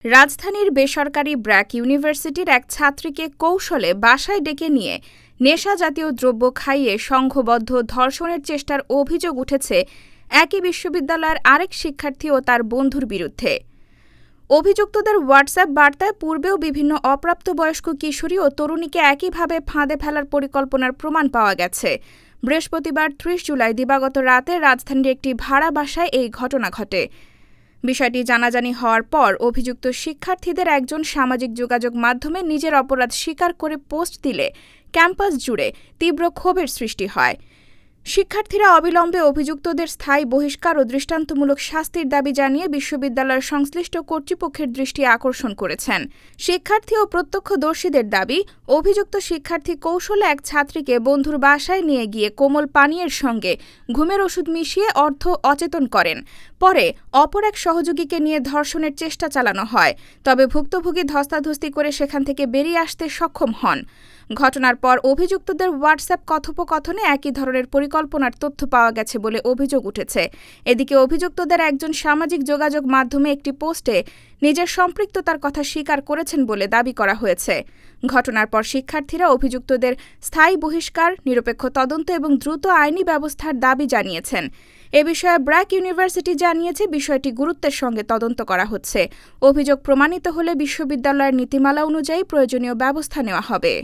রাজধানীর বেসরকারি ব্র্যাক ইউনিভার্সিটির এক ছাত্রীকে কৌশলে বাসায় ডেকে নিয়ে নেশাজাতীয় দ্রব্য খাইয়ে সংঘবদ্ধ ধর্ষণের চেষ্টার অভিযোগ উঠেছে একই বিশ্ববিদ্যালয়ের আরেক শিক্ষার্থী ও তার বন্ধুর বিরুদ্ধে। অভিযুক্তদের হোয়াটসঅ্যাপ বার্তায় পূর্বেও বিভিন্ন অপ্রাপ্তবয়স্ক কিশোরী ও তরুণীকে একইভাবে ফাঁদে ফেলার পরিকল্পনার প্রমাণ পাওয়া গেছে। বৃহস্পতিবার ৩০ জুলাই দিবাগত রাতে রাজধানীর একটি ভাড়া বাসায় এই ঘটনা ঘটে। বিষয়টি জানাজানি হওয়ার পর অভিযুক্ত শিক্ষার্থীদের একজন সামাজিক যোগাযোগ মাধ্যমে নিজের অপরাধ স্বীকার করে পোস্ট দিলে ক্যাম্পাস জুড়ে তীব্র ক্ষোভের সৃষ্টি হয়। শিক্ষার্থীরা অবিলম্বে অভিযুক্তদের স্থায়ী বহিষ্কার ও দৃষ্টান্তমূলক শাস্তির দাবি জানিয়ে বিশ্ববিদ্যালয়ের সংশ্লিষ্ট কর্তৃপক্ষের দৃষ্টি আকর্ষণ করেছেন। শিক্ষার্থী ও প্রত্যক্ষদর্শীদের দাবি, অভিযুক্ত শিক্ষার্থী কৌশলে এক ছাত্রীকে বন্ধুর বাসায় নিয়ে গিয়ে কোমল পানীয়ের সঙ্গে ঘুমের ওষুধ মিশিয়ে অচেতন করেন। পরে অপর এক সহযোগীকে নিয়ে ধর্ষণের চেষ্টা চালানো হয়, তবে ভুক্তভোগী ধস্তাধস্তি করে সেখান থেকে বেরিয়ে আসতে সক্ষম হন। ঘটনার পর অভিযুক্তদের হোয়াটসঅ্যাপ কথোপকথনে একই ধরনের পরিকল্পনার তথ্য পাওয়া গেছে বলে অভিযোগ উঠেছে। এদিকে অভিযুক্তদের একজন সামাজিক যোগাযোগ মাধ্যমে একটি পোস্টে নিজের সম্পৃক্ততার কথা স্বীকার করেছেন বলে দাবি করা হয়েছে। ঘটনার পর শিক্ষার্থীরা অভিযুক্তদের স্থায়ী বহিষ্কার, নিরপেক্ষ তদন্ত এবং দ্রুত আইনি ব্যবস্থার দাবি জানিয়েছেন। এ বিষয়ে ব্র্যাক ইউনিভার্সিটি জানিয়েছে বিষয়টি গুরুত্বের সঙ্গে তদন্ত করা হচ্ছে। অভিযোগ প্রমাণিত হলে বিশ্ববিদ্যালয়ের নীতিমালা অনুযায়ী প্রয়োজনীয় ব্যবস্থা নেওয়া হবে।